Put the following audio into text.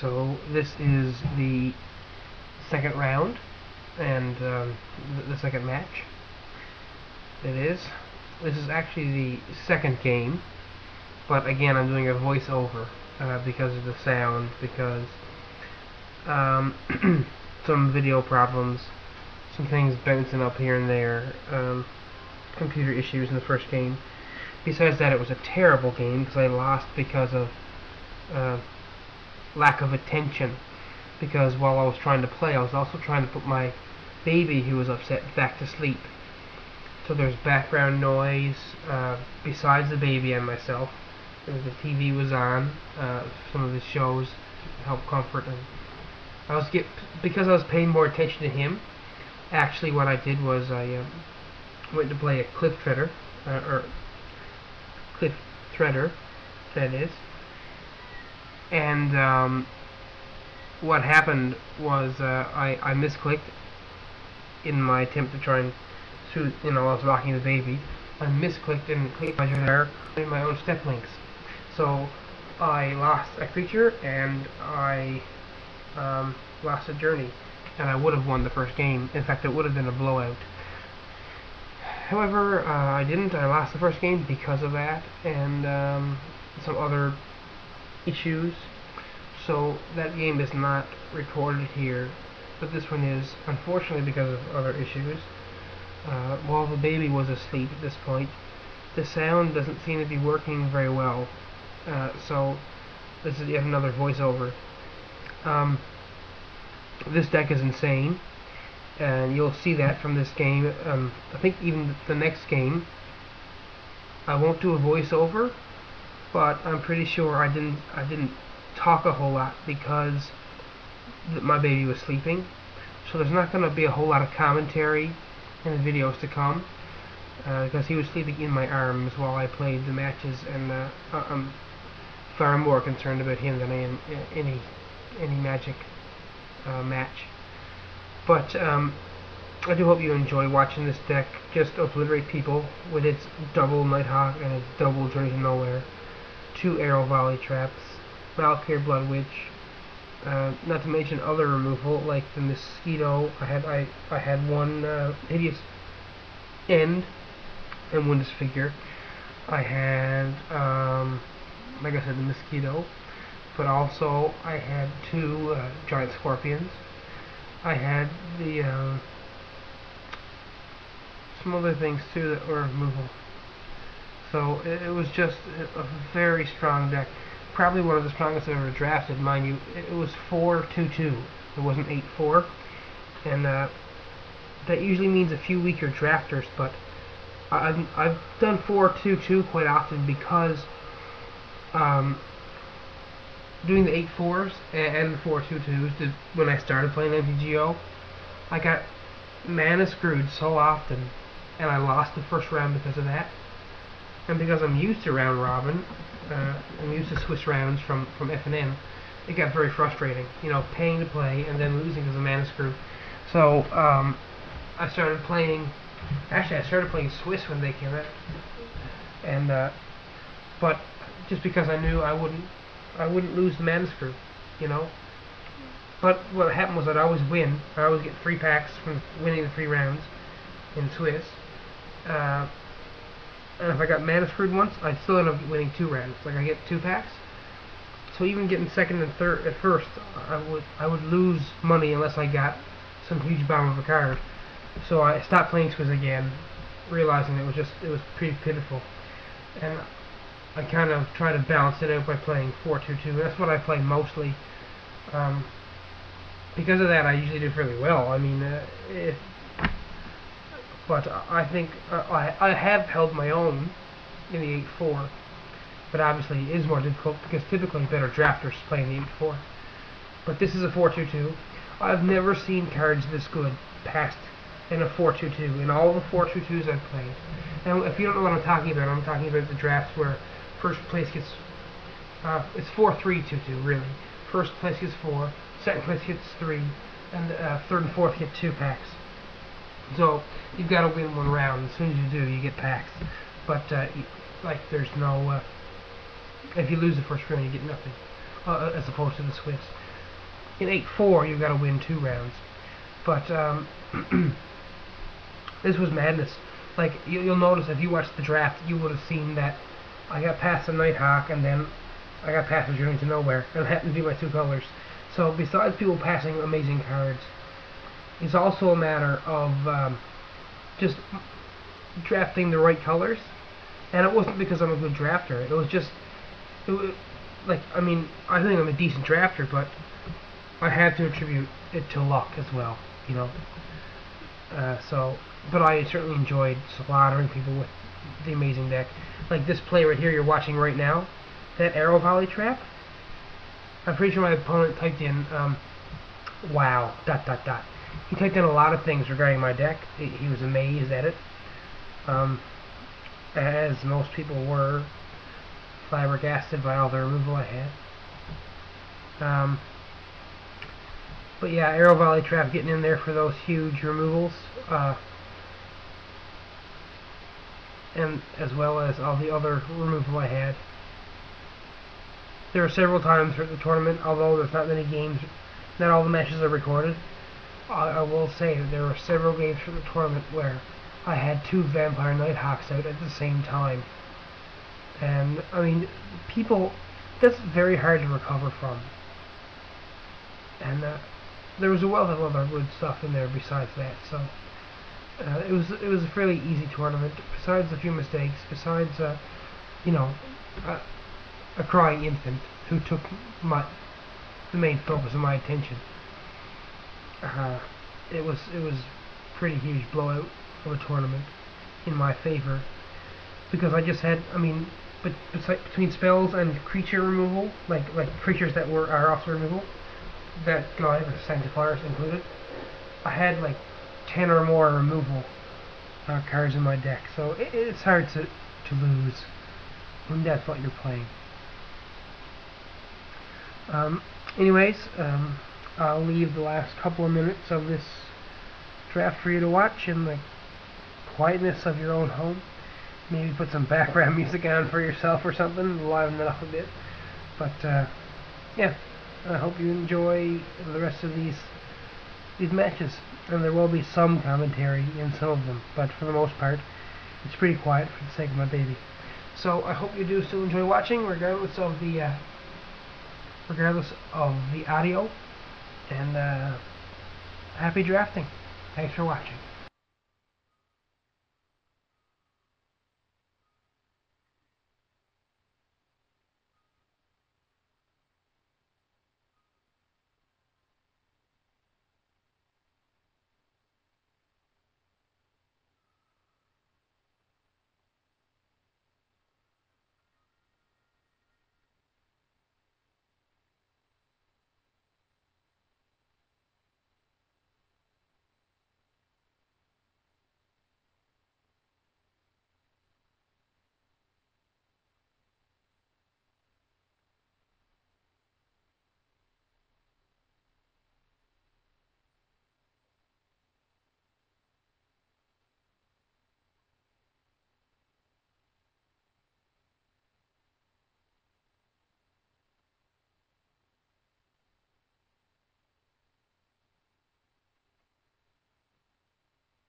So this is the second round and the second match. This is actually the second game, but again I'm doing a voiceover because of the sound, because some video problems, some things bouncing up here and there, computer issues in the first game. Besides that, it was a terrible game because I lost because of lack of attention, because while I was trying to play I was also trying to put my baby, who was upset, back to sleep. So there's background noise besides the baby and myself. The TV was on, some of the shows help comfort, and because I was paying more attention to him. Actually what I did was I went to play a Cliff Treader, that is. And what happened was I misclicked in my attempt to try and shoot. I was rocking the baby. I misclicked and clicked there in my own step links. So I lost a creature and I lost a journey, and I would have won the first game. In fact, it would have been a blowout. However, I didn't. I lost the first game because of that and some other issues. So that game is not recorded here, but this one is, unfortunately, because of other issues. While the baby was asleep at this point, the sound doesn't seem to be working very well. So this is yet another voiceover. This deck is insane, and you'll see that from this game. I think even the next game I won't do a voiceover, but I'm pretty sure I didn't talk a whole lot because my baby was sleeping. So there's not going to be a whole lot of commentary in the videos to come, because he was sleeping in my arms while I played the matches, and I'm far more concerned about him than I am any Magic match. But I do hope you enjoy watching this deck just obliterate people with its double Nighthawk and its double Journey to Nowhere, 2 Arrow Volley traps, Valkyrie Blood Witch, not to mention other removal like the Mosquito. I had one Hideous End and one Disfigure. I had like I said, the Mosquito, but also I had 2 Giant Scorpions. I had the some other things too that were removal. So it was just a very strong deck. Probably one of the strongest I've ever drafted, mind you. It was 4-2-2. It wasn't 8-4, and that usually means a few weaker drafters. But I've done 4-2-2 quite often because doing the 8-4s and the 4-2-2s when I started playing MTGO, I got mana screwed so often, and I lost the first round because of that. And because I'm used to round robin, I'm used to Swiss rounds from F&M, it got very frustrating, paying to play and then losing because of mana screw. So I started playing Swiss when they came out, and but just because I knew I wouldn't lose the mana screw, But what happened was I'd always win. I always get 3 packs from winning the 3 rounds in Swiss. And if I got mana screwed once, I'd still end up winning 2 rounds. Like, I get 2 packs. So even getting second and third at first, I would lose money unless I got some huge bomb of a card. So I stopped playing Swiss again, realizing it was pretty pitiful. And I kind of try to balance it out by playing 4-2-2. That's what I play mostly. Because of that, I usually do fairly well. I mean, but I think I have held my own in the 8-4, but obviously it is more difficult because typically better drafters play in the 8-4. But this is a 4-2-2. I've never seen cards this good passed in a 4-2-2 in all the 4-2-2s I've played. And if you don't know what I'm talking about the drafts where first place gets it's 4-3-2-2 really. First place gets 4, second place gets 3, and third and fourth get 2 packs. So you've got to win 1 round. As soon as you do, you get packs. But like there's no if you lose the first round, you get nothing, as opposed to the Swiss. in 8-4 you've got to win 2 rounds. But this was madness. Like, you'll notice if you watched the draft, you would have seen that I got past the Nighthawk, and then I got past the Journey to Nowhere, and it happened to be my 2 colors. So besides people passing amazing cards, it's also a matter of just drafting the right colors. And it wasn't because I'm a good drafter. It was just, like, I mean, I think I'm a decent drafter, but I had to attribute it to luck as well, you know. But I certainly enjoyed slaughtering people with the amazing deck. Like this play right here you're watching right now, that Arrow Volley trap. I'm pretty sure my opponent typed in, wow, ... He typed in a lot of things regarding my deck. He was amazed at it. As most people were, flabbergasted by all the removal I had. But yeah, Arrow Volley Trap getting in there for those huge removals, and as well as all the other removal I had. There were several times throughout the tournament, although there's not many games, not all the matches are recorded. I will say that there were several games for the tournament where I had 2 Vampire Nighthawks out at the same time. And, I mean, people, that's very hard to recover from. And there was a wealth of other good stuff in there besides that, so it was a fairly easy tournament, besides a few mistakes, besides, you know, a crying infant who took the main focus of my attention. It was pretty huge blowout of a tournament in my favor, because I just had, I mean, but between spells and creature removal, like creatures that are also removal, that guy with Sanctifiers included, I had like 10 or more removal cards in my deck, so it's hard to lose when that's what you're playing. Anyways, I'll leave the last couple of minutes of this draft for you to watch in the quietness of your own home. Maybe put some background music on for yourself or something, liven it up a bit. But yeah, I hope you enjoy the rest of these matches, and there will be some commentary in some of them, but for the most part it's pretty quiet for the sake of my baby. So I hope you do still enjoy watching, regardless of the audio, and happy drafting. Thanks for watching.